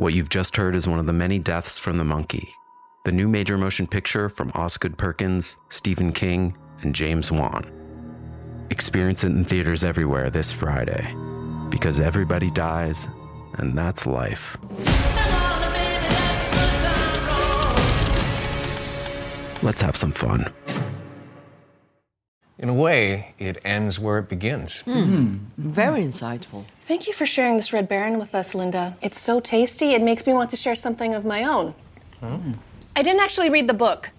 What you've just heard is one of the many deaths from the monkey, the new major motion picture from Osgood Perkins, Stephen King, and James Wan. Experience it in theaters everywhere this Friday, because everybody dies, and that's life. Let's have some fun. In a way, it ends where it begins. Very insightful. Thank you for sharing this Red Baron with us, Linda. It's so tasty, it makes me want to share something of my own. I didn't actually read the book.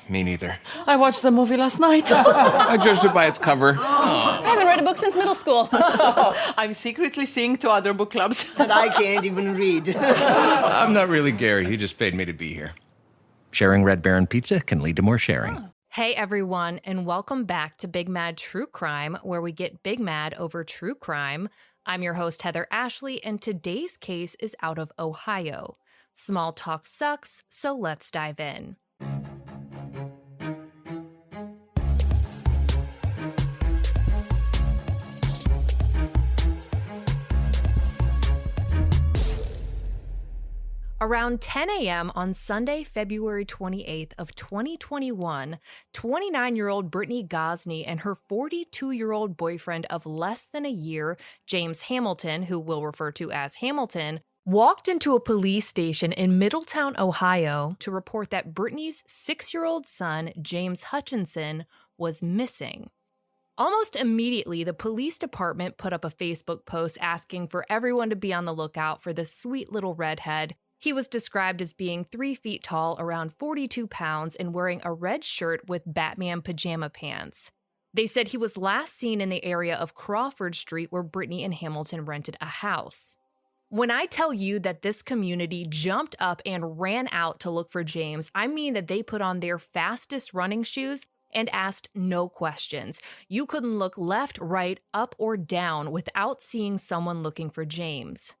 Me neither. I watched the movie last night. I judged it by its cover. I haven't read a book since middle school. I'm secretly seeing two other book clubs. And I can't even read. I'm not really Gary. He just paid me to be here. Sharing Red Baron pizza can lead to more sharing. Hey everyone, and welcome back to Big Mad True Crime, where we get big mad over true crime. I'm your host, Heather Ashley, and today's case is out of Ohio. Small talk sucks, so let's dive in. Around 10 a.m. on Sunday, February 28th of 2021, 29-year-old Brittany Gosney and her 42-year-old boyfriend of less than a year, James Hamilton, who we'll refer to as Hamilton, walked into a police station in Middletown, Ohio, to report that Brittany's 6-year-old son, James Hutchinson, was missing. Almost immediately, the police department put up a Facebook post asking for everyone to be on the lookout for this sweet little redhead. He was described as being 3 feet tall, around 42 pounds, and wearing a red shirt with Batman pajama pants. They said he was last seen in the area of Crawford Street where Brittany and Hamilton rented a house. When I tell you that this community jumped up and ran out to look for James, I mean that they put on their fastest running shoes and asked no questions. You couldn't look left, right, up, or down without seeing someone looking for James.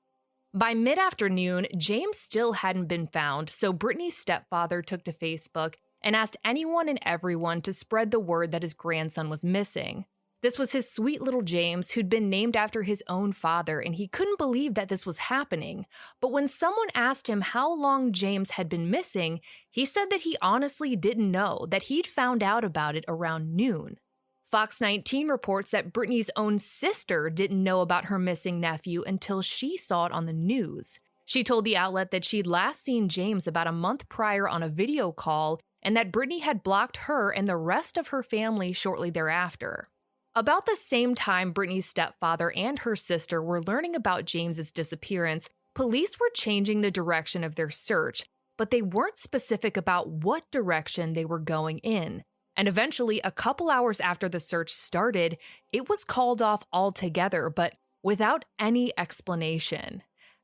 By mid-afternoon, James still hadn't been found, so Brittany's stepfather took to Facebook and asked anyone and everyone to spread the word that his grandson was missing. This was his sweet little James, who'd been named after his own father, and he couldn't believe that this was happening. But when someone asked him how long James had been missing, he said that he honestly didn't know, that he'd found out about it around noon. Fox 19 reports that Brittany's own sister didn't know about her missing nephew until she saw it on the news. She told the outlet that she'd last seen James about a month prior on a video call and that Brittany had blocked her and the rest of her family shortly thereafter. About the same time Brittany's stepfather and her sister were learning about James's disappearance, police were changing the direction of their search, but they weren't specific about what direction they were going in. And eventually, a couple hours after the search started, it was called off altogether, but without any explanation.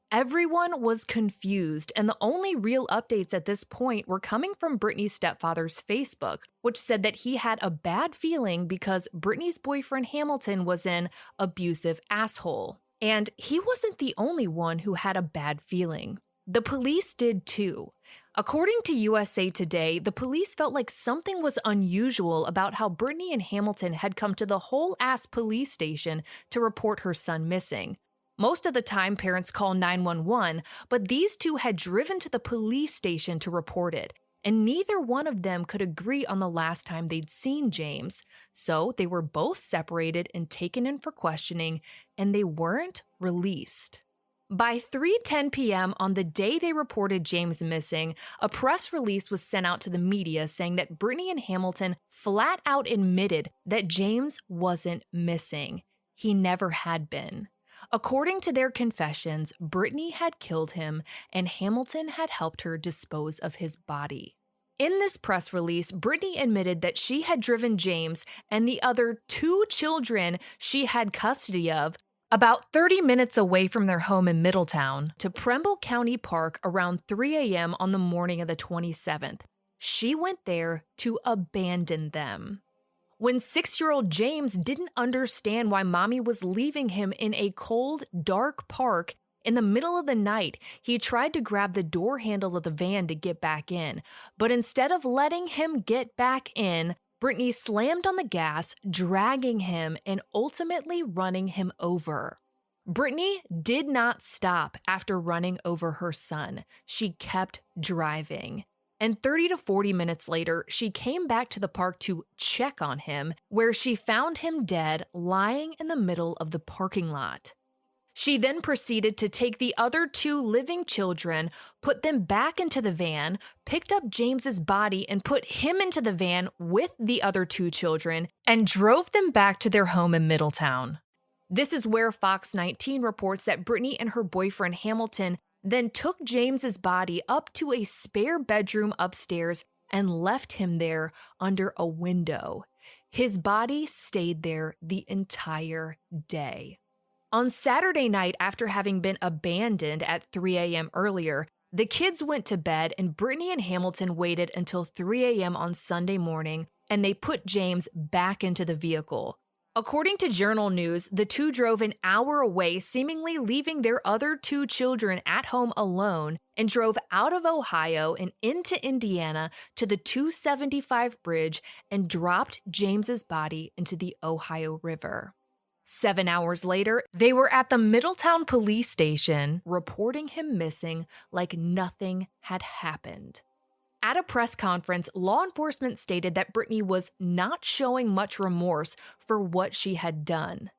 Everyone was confused, and the only real updates at this point were coming from Brittany's stepfather's Facebook, which said that he had a bad feeling because Brittany's boyfriend Hamilton was an abusive asshole. And he wasn't the only one who had a bad feeling. The police did too. According to USA Today, the police felt like something was unusual about how Brittany and Hamilton had come to the whole-ass police station to report her son missing. Most of the time, parents call 911, but these two had driven to the police station to report it, and neither one of them could agree on the last time they'd seen James. So they were both separated and taken in for questioning, and they weren't released. By 3:10 p.m. on the day they reported James missing, a press release was sent out to the media saying that Brittany and Hamilton flat out admitted that James wasn't missing. He never had been. According to their confessions, Brittany had killed him and Hamilton had helped her dispose of his body. In this press release, Brittany admitted that she had driven James and the other 2 children she had custody of about 30 minutes away from their home in Middletown to Pремble County Park around 3 a.m. on the morning of the 27th. She went there to abandon them. When 6-year-old James didn't understand why mommy was leaving him in a cold, dark park in the middle of the night, he tried to grab the door handle of the van to get back in. But instead of letting him get back in, Brittany slammed on the gas, dragging him and ultimately running him over. Brittany did not stop after running over her son. She kept driving. And 30 to 40 minutes later, she came back to the park to check on him, where she found him dead, lying in the middle of the parking lot. She then proceeded to take the other 2 living children, put them back into the van, picked up James's body and put him into the van with the other 2 children, and drove them back to their home in Middletown. This is where Fox 19 reports that Brittany and her boyfriend Hamilton then took James's body up to a spare bedroom upstairs and left him there under a window. His body stayed there the entire day. On Saturday night, after having been abandoned at 3 a.m. earlier, the kids went to bed and Brittany and Hamilton waited until 3 a.m. on Sunday morning, and they put James back into the vehicle. According to Journal News, the 2 drove an hour away, seemingly leaving their other 2 children at home alone, and drove out of Ohio and into Indiana to the 275 bridge and dropped James's body into the Ohio River. 7 hours later, they were at the Middletown police station reporting him missing like nothing had happened. At a press conference, law enforcement stated that Brittany was not showing much remorse for what she had done.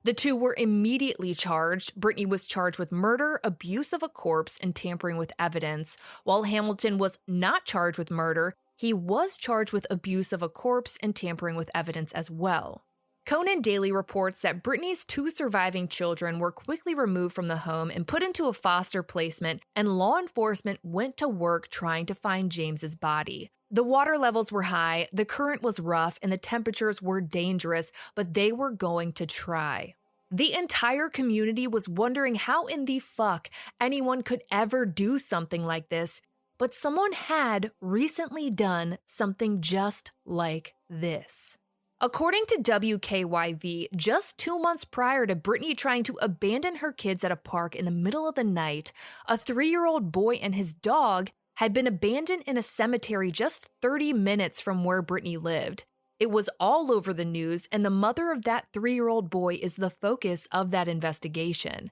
The 2 were immediately charged. Brittany was charged with murder, abuse of a corpse, and tampering with evidence. While Hamilton was not charged with murder, he was charged with abuse of a corpse and tampering with evidence as well. Conan Daily reports that Brittany's 2 surviving children were quickly removed from the home and put into a foster placement, and law enforcement went to work trying to find James's body. The water levels were high, the current was rough, and the temperatures were dangerous, but they were going to try. The entire community was wondering how in the fuck anyone could ever do something like this, but someone had recently done something just like this. According to WKYV, just 2 months prior to Brittany trying to abandon her kids at a park in the middle of the night, a 3-year-old boy and his dog had been abandoned in a cemetery just 30 minutes from where Brittany lived. It was all over the news, and the mother of that 3-year-old boy is the focus of that investigation.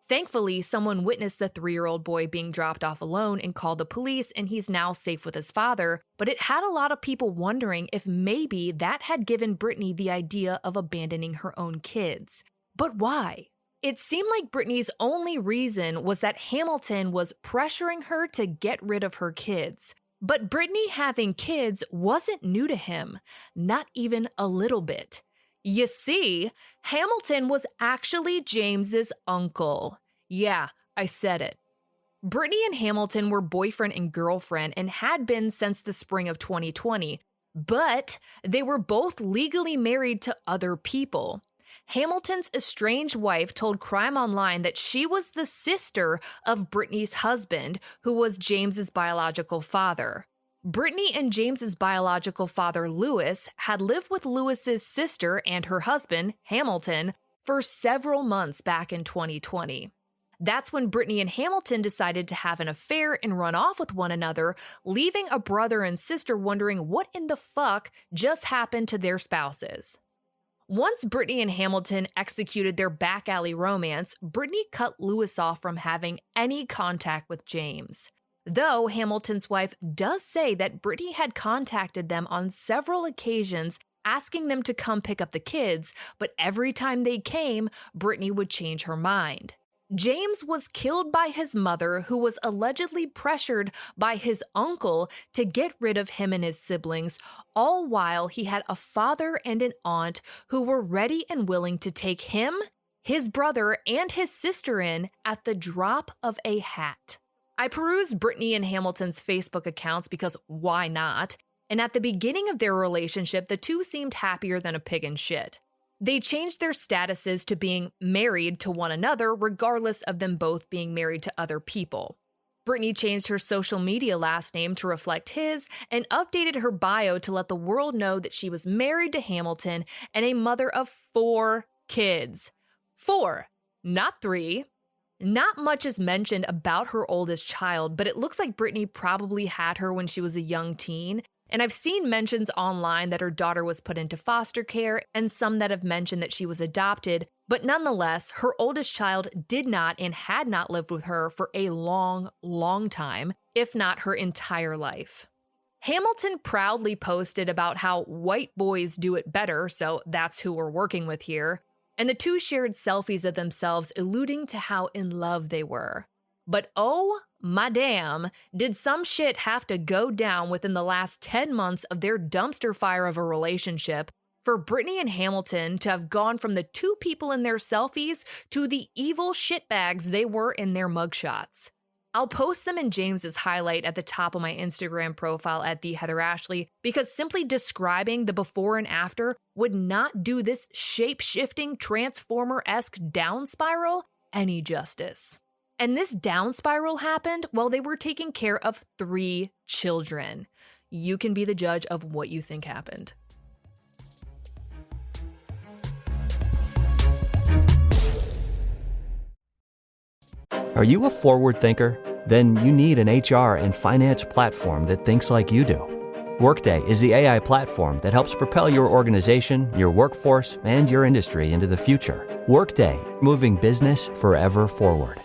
Thankfully, someone witnessed the 3-year-old boy being dropped off alone and called the police, and he's now safe with his father, but it had a lot of people wondering if maybe that had given Brittany the idea of abandoning her own kids. But why? It seemed like Brittany's only reason was that Hamilton was pressuring her to get rid of her kids. But Brittany having kids wasn't new to him, not even a little bit. You see, Hamilton was actually James's uncle. Yeah, I said it. Brittany and Hamilton were boyfriend and girlfriend and had been since the spring of 2020, but they were both legally married to other people. Hamilton's estranged wife told Crime Online that she was the sister of Brittany's husband, who was James's biological father. Brittany and James's biological father, Lewis, had lived with Lewis's sister and her husband, Hamilton, for several months back in 2020. That's when Brittany and Hamilton decided to have an affair and run off with one another, leaving a brother and sister wondering what in the fuck just happened to their spouses. Once Brittany and Hamilton executed their back alley romance, Brittany cut Lewis off from having any contact with James. Though Hamilton's wife does say that Brittany had contacted them on several occasions asking them to come pick up the kids, but every time they came, Brittany would change her mind. James was killed by his mother, who was allegedly pressured by his uncle to get rid of him and his siblings, all while he had a father and an aunt who were ready and willing to take him, his brother, and his sister in at the drop of a hat. I perused Brittany and Hamilton's Facebook accounts because why not? And at the beginning of their relationship, the two seemed happier than a pig in shit. They changed their statuses to being married to one another, regardless of them both being married to other people. Brittany changed her social media last name to reflect his and updated her bio to let the world know that she was married to Hamilton and a mother of 4 kids. 4, not 3. Not much is mentioned about her oldest child, but it looks like Brittany probably had her when she was a young teen. And I've seen mentions online that her daughter was put into foster care and some that have mentioned that she was adopted, But nonetheless, her oldest child did not and had not lived with her for a long, long time, if not her entire life. Hamilton proudly posted about how white boys do it better, so that's who we're working with here, and the two shared selfies of themselves alluding to how in love they were. But oh my damn, did some shit have to go down within the last 10 months of their dumpster fire of a relationship for Brittany and Hamilton to have gone from the two people in their selfies to the evil shitbags they were in their mugshots. I'll post them in James's highlight at the top of my Instagram profile at the Heather Ashley because simply describing the before and after would not do this shape-shifting Transformer-esque down spiral any justice. And this down spiral happened while they were taking care of 3 children. You can be the judge of what you think happened. Are you a forward thinker? Then you need an HR and finance platform that thinks like you do. Workday is the AI platform that helps propel your organization, your workforce, and your industry into the future. Workday, moving business forever forward.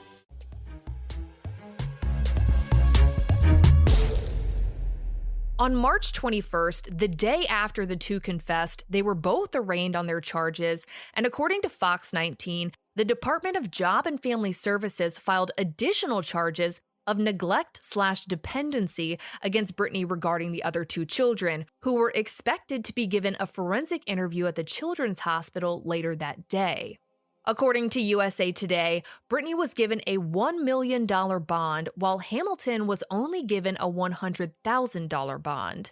On March 21st, the day after the two confessed, they were both arraigned on their charges, and according to Fox 19, the Department of Job and Family Services filed additional charges of neglect/dependency against Brittany regarding the other 2 children, who were expected to be given a forensic interview at the Children's Hospital later that day. According to USA Today, Brittany was given a $1 million bond, while Hamilton was only given a $100,000 bond.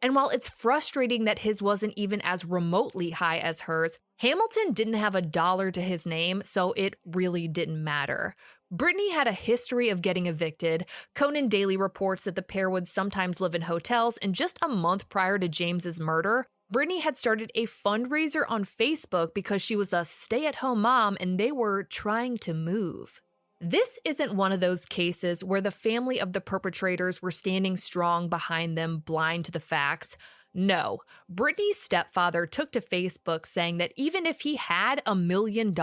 And while it's frustrating that his wasn't even as remotely high as hers, Hamilton didn't have a dollar to his name, so it really didn't matter. Brittany had a history of getting evicted. Conan Daily reports that the pair would sometimes live in hotels, and just a month prior to James's murder, Brittany had started a fundraiser on Facebook because she was a stay-at-home mom and they were trying to move. This isn't one of those cases where the family of the perpetrators were standing strong behind them, blind to the facts. No, Brittany's stepfather took to Facebook saying that even if he had $1 million,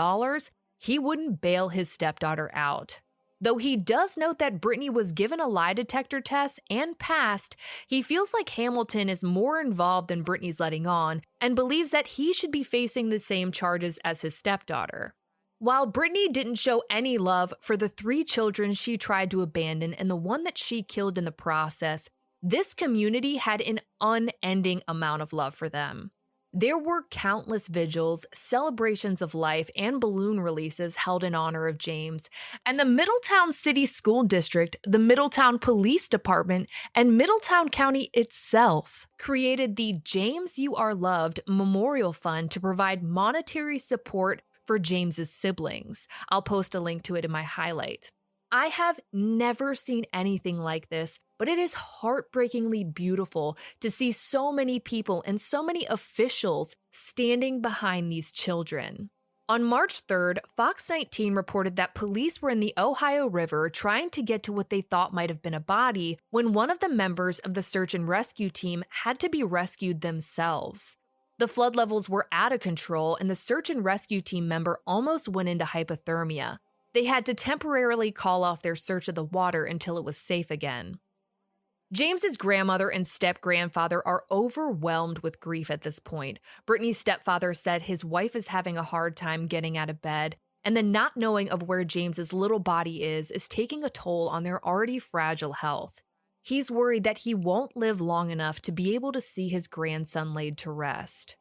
he wouldn't bail his stepdaughter out. Though he does note that Brittany was given a lie detector test and passed, he feels like Hamilton is more involved than Brittany's letting on and believes that he should be facing the same charges as his stepdaughter. While Brittany didn't show any love for the 3 children she tried to abandon and the one that she killed in the process, this community had an unending amount of love for them. There were countless vigils, celebrations of life, and balloon releases held in honor of James, and the Middletown City School District, the Middletown Police Department, and Middletown County itself created the James You Are Loved Memorial Fund to provide monetary support for James's siblings. I'll post a link to it in my highlight. I have never seen anything like this, but it is heartbreakingly beautiful to see so many people and so many officials standing behind these children. On March 3rd, Fox 19 reported that police were in the Ohio River trying to get to what they thought might have been a body when one of the members of the search and rescue team had to be rescued themselves. The flood levels were out of control and the search and rescue team member almost went into hypothermia. They had to temporarily call off their search of the water until it was safe again. James's grandmother and step-grandfather are overwhelmed with grief at this point. Brittany's stepfather said his wife is having a hard time getting out of bed, and the not knowing of where James's little body is taking a toll on their already fragile health. He's worried that he won't live long enough to be able to see his grandson laid to rest.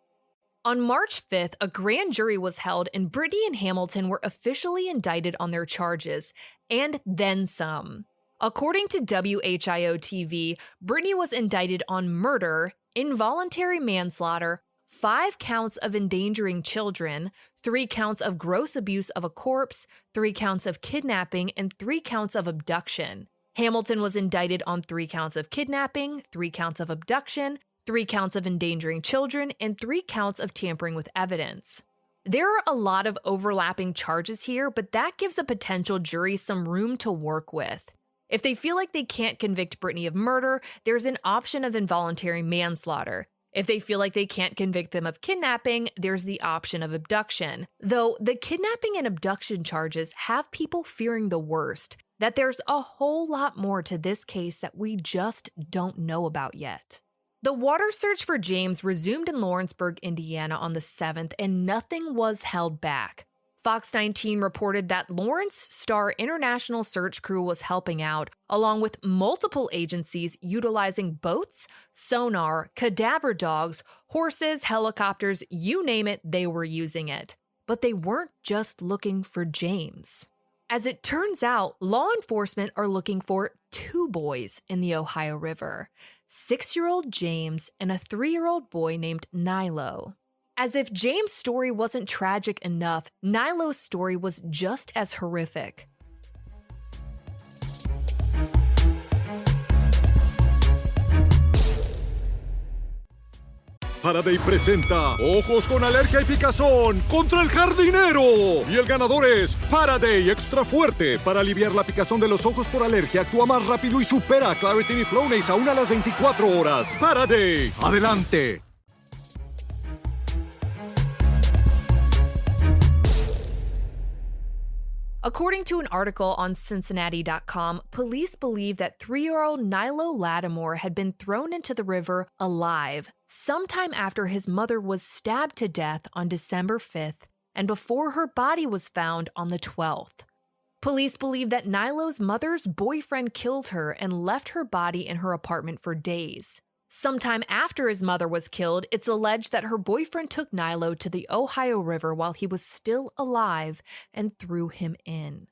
On March 5th, a grand jury was held and Brittany and Hamilton were officially indicted on their charges, and then some. According to WHIO-TV, Brittany was indicted on murder, involuntary manslaughter, 5 counts of endangering children, 3 counts of gross abuse of a corpse, 3 counts of kidnapping, and 3 counts of abduction. Hamilton was indicted on 3 counts of kidnapping, 3 counts of abduction, 3 counts of endangering children, and 3 counts of tampering with evidence. There are a lot of overlapping charges here, but that gives a potential jury some room to work with. If they feel like they can't convict Brittany of murder, there's an option of involuntary manslaughter. If they feel like they can't convict them of kidnapping, there's the option of abduction. Though the kidnapping and abduction charges have people fearing the worst, that there's a whole lot more to this case that we just don't know about yet. The water search for James resumed in Lawrenceburg, Indiana on the 7th, and nothing was held back. Fox 19 reported that Lawrence Star International Search Crew was helping out, along with multiple agencies utilizing boats, sonar, cadaver dogs, horses, helicopters, you name it, they were using it. But they weren't just looking for James. As it turns out, law enforcement are looking for 2 boys in the Ohio River, 6-year-old James and a 3-year-old boy named Nilo. As if James' story wasn't tragic enough, Nilo's story was just as horrific. Faraday presenta Ojos con Alergia y Picazón contra el jardinero. Y el ganador es Faraday Extra Fuerte. Para aliviar la picazón de los ojos por alergia, actúa más rápido y supera a Claritin y Flonase aún a las 24 horas. Faraday, adelante. According to an article on Cincinnati.com, police believe that 3-year-old Nilo Lattimore had been thrown into the river alive sometime after his mother was stabbed to death on December 5th and before her body was found on the 12th. Police believe that Nilo's mother's boyfriend killed her and left her body in her apartment for days. Sometime after his mother was killed, it's alleged that her boyfriend took Nilo to the Ohio River while he was still alive and threw him in.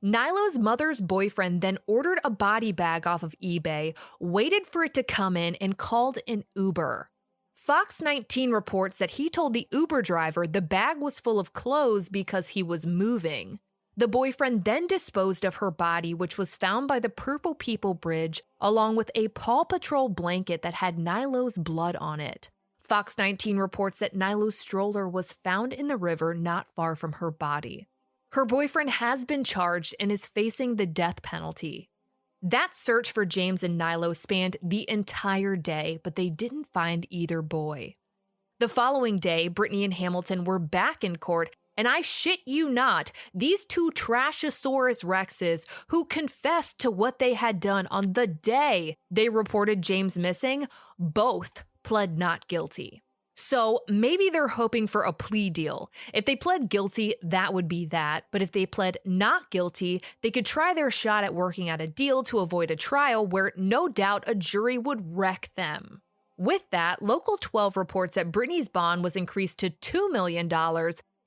Nilo's mother's boyfriend then ordered a body bag off of eBay, waited for it to come in, and called an Uber. Fox 19 reports that he told the Uber driver the bag was full of clothes because he was moving. The boyfriend then disposed of her body, which was found by the Purple People Bridge, along with a Paw Patrol blanket that had Nilo's blood on it. Fox 19 reports that Nilo's stroller was found in the river not far from her body. Her boyfriend has been charged and is facing the death penalty. That search for James and Nilo spanned the entire day, but they didn't find either boy. The following day, Brittany and Hamilton were back in court. And I shit you not, these 2 Trashosaurus Rexes who confessed to what they had done on the day they reported James missing, both pled not guilty. So maybe they're hoping for a plea deal. If they pled guilty, that would be that. But if they pled not guilty, they could try their shot at working out a deal to avoid a trial where no doubt a jury would wreck them. With that, Local 12 reports that Brittany's bond was increased to $2 million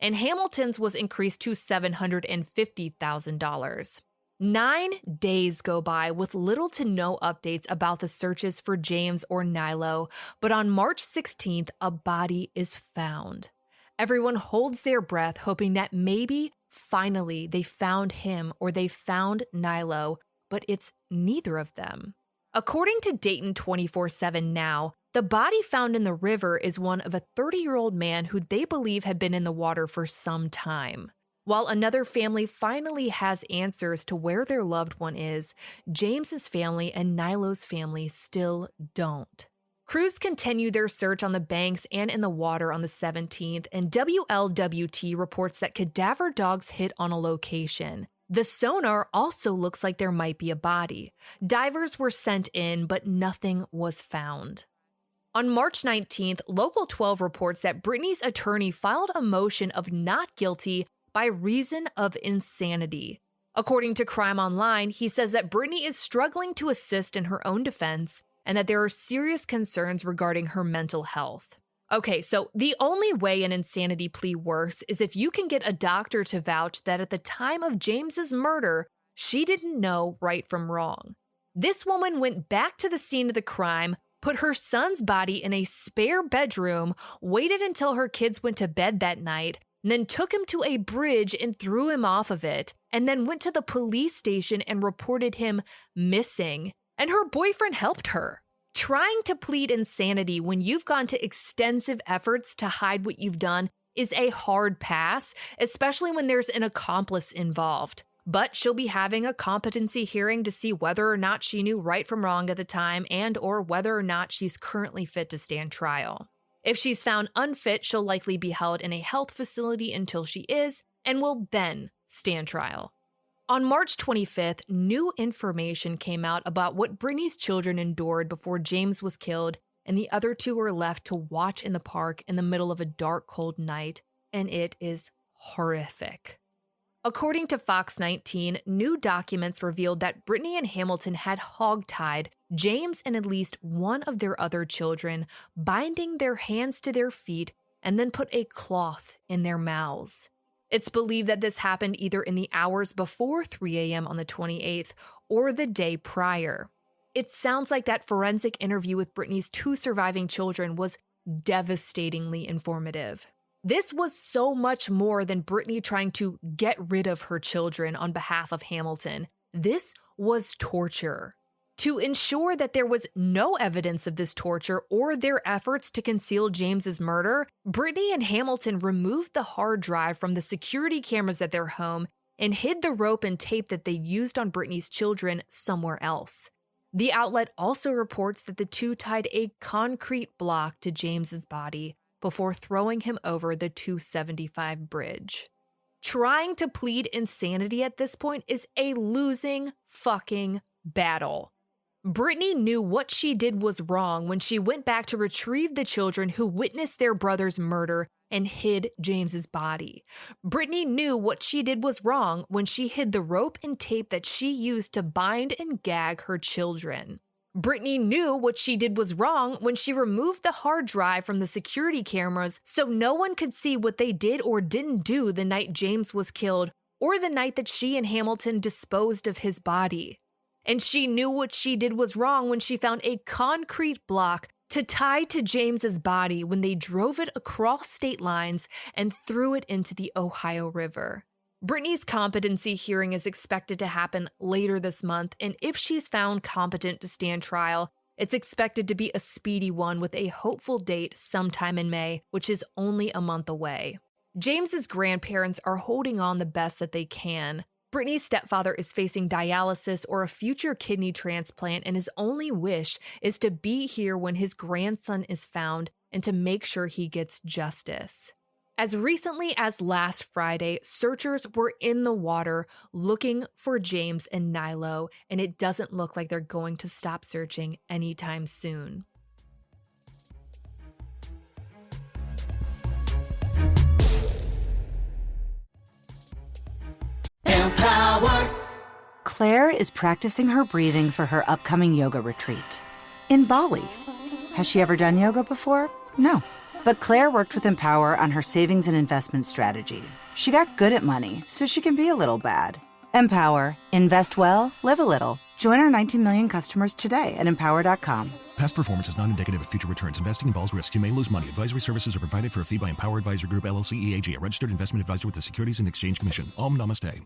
and Hamilton's was increased to $750,000. 9 days go by with little to no updates about the searches for James or Nilo, but on March 16th, a body is found. Everyone holds their breath, hoping that maybe, finally, they found him or they found Nilo, but it's neither of them. According to Dayton 24/7 Now, the body found in the river is one of a 30-year-old man who they believe had been in the water for some time. While another family finally has answers to where their loved one is, James's family and Nilo's family still don't. Crews continue their search on the banks and in the water on the 17th, and WLWT reports that cadaver dogs hit on a location. The sonar also looks like there might be a body. Divers were sent in, but nothing was found. On March 19th, Local 12 reports that Brittany's attorney filed a motion of not guilty by reason of insanity. According to Crime Online, he says that Brittany is struggling to assist in her own defense and that there are serious concerns regarding her mental health. Okay, so the only way an insanity plea works is if you can get a doctor to vouch that at the time of James's murder, she didn't know right from wrong. This woman went back to the scene of the crime, put her son's body in a spare bedroom, waited until her kids went to bed that night, and then took him to a bridge and threw him off of it, and then went to the police station and reported him missing. And her boyfriend helped her. Trying to plead insanity when you've gone to extensive efforts to hide what you've done is a hard pass, especially when there's an accomplice involved. But she'll be having a competency hearing to see whether or not she knew right from wrong at the time and or whether or not she's currently fit to stand trial. If she's found unfit, she'll likely be held in a health facility until she is, and will then stand trial. On March 25th, new information came out about what Brittany's children endured before James was killed, and the other two were left to watch in the park in the middle of a dark, cold night, and it is horrific. According to Fox 19, new documents revealed that Brittany and Hamilton had hogtied James and at least one of their other children, binding their hands to their feet, and then put a cloth in their mouths. It's believed that this happened either in the hours before 3 a.m. on the 28th or the day prior. It sounds like that forensic interview with Brittany's two surviving children was devastatingly informative. This was so much more than Brittany trying to get rid of her children on behalf of Hamilton. This was torture. To ensure that there was no evidence of this torture or their efforts to conceal James's murder, Brittany and Hamilton removed the hard drive from the security cameras at their home and hid the rope and tape that they used on Brittany's children somewhere else. The outlet also reports that the two tied a concrete block to James's body before throwing him over the 275 bridge. Trying to plead insanity at this point is a losing fucking battle. Brittany knew what she did was wrong when she went back to retrieve the children who witnessed their brother's murder and hid James's body. Brittany knew what she did was wrong when she hid the rope and tape that she used to bind and gag her children. Brittany knew what she did was wrong when she removed the hard drive from the security cameras so no one could see what they did or didn't do the night James was killed or the night that she and Hamilton disposed of his body. And she knew what she did was wrong when she found a concrete block to tie to James's body when they drove it across state lines and threw it into the Ohio River. Brittany's competency hearing is expected to happen later this month, and if she's found competent to stand trial, it's expected to be a speedy one with a hopeful date sometime in May, which is only a month away. James's grandparents are holding on the best that they can. Brittany's stepfather is facing dialysis or a future kidney transplant, and his only wish is to be here when his grandson is found and to make sure he gets justice. As recently as last Friday, searchers were in the water looking for James and Nilo, and it doesn't look like they're going to stop searching anytime soon. Empower. Claire is practicing her breathing for her upcoming yoga retreat in Bali. Has she ever done yoga before? No. But Claire worked with Empower on her savings and investment strategy. She got good at money, so she can be a little bad. Empower. Invest well, live a little. Join our 19 million customers today at empower.com. Past performance is not indicative of future returns. Investing involves risks. You may lose money. Advisory services are provided for a fee by Empower Advisor Group, LLC, EAG, a registered investment advisor with the Securities and Exchange Commission. Om Namaste.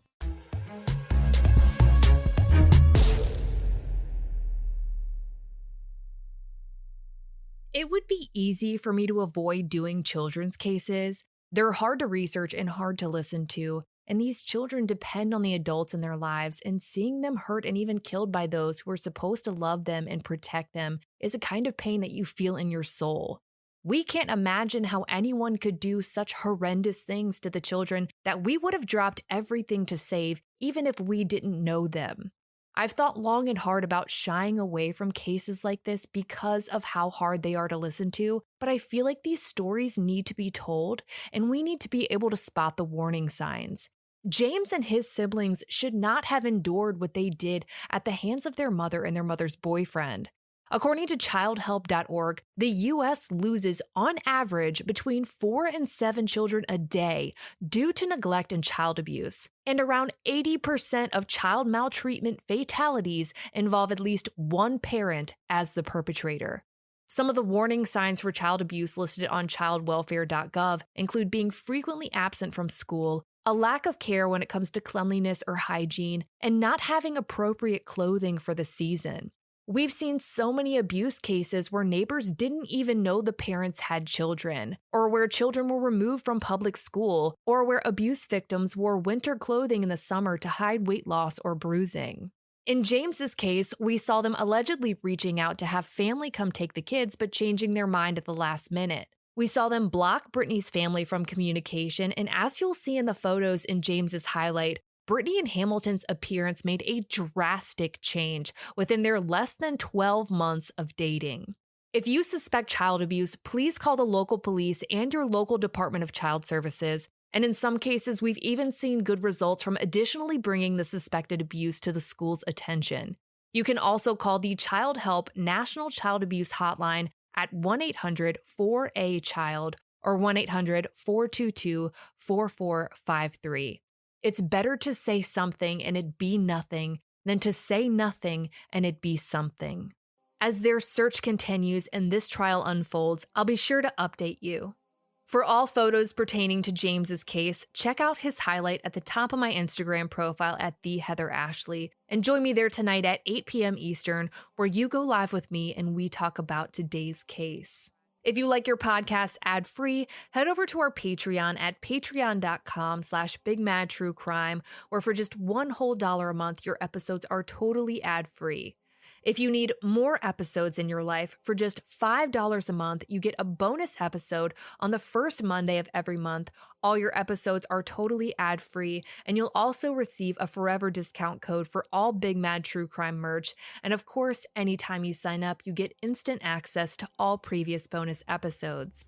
It would be easy for me to avoid doing children's cases. They're hard to research and hard to listen to, and these children depend on the adults in their lives, and seeing them hurt and even killed by those who are supposed to love them and protect them is a kind of pain that you feel in your soul. We can't imagine how anyone could do such horrendous things to the children that we would have dropped everything to save, even if we didn't know them. I've thought long and hard about shying away from cases like this because of how hard they are to listen to, but I feel like these stories need to be told, and we need to be able to spot the warning signs. James and his siblings should not have endured what they did at the hands of their mother and their mother's boyfriend. According to childhelp.org, the U.S. loses on average between 4 and 7 children a day due to neglect and child abuse, and around 80% of child maltreatment fatalities involve at least one parent as the perpetrator. Some of the warning signs for child abuse listed on childwelfare.gov include being frequently absent from school, a lack of care when it comes to cleanliness or hygiene, and not having appropriate clothing for the season. We've seen so many abuse cases where neighbors didn't even know the parents had children, or where children were removed from public school, or where abuse victims wore winter clothing in the summer to hide weight loss or bruising. In James's case, we saw them allegedly reaching out to have family come take the kids but changing their mind at the last minute. We saw them block Brittany's family from communication, and as you'll see in the photos in James's highlight, Brittany and Hamilton's appearance made a drastic change within their less than 12 months of dating. If you suspect child abuse, please call the local police and your local Department of Child Services. And in some cases, we've even seen good results from additionally bringing the suspected abuse to the school's attention. You can also call the Child Help National Child Abuse Hotline at 1-800-4A-CHILD or 1-800-422-4453. It's better to say something and it be nothing than to say nothing and it be something. As their search continues and this trial unfolds, I'll be sure to update you. For all photos pertaining to James's case, check out his highlight at the top of my Instagram profile at @TheHeatherAshley, and join me there tonight at 8 p.m. Eastern, where you go live with me and we talk about today's case. If you like your podcast ad-free, head over to our Patreon at patreon.com/BigMadTrueCrime, where for just $1 whole a month, your episodes are totally ad-free. If you need more episodes in your life, for just $5 a month, you get a bonus episode on the first Monday of every month. All your episodes are totally ad-free, and you'll also receive a forever discount code for all Big Mad True Crime merch. And of course, anytime you sign up, you get instant access to all previous bonus episodes.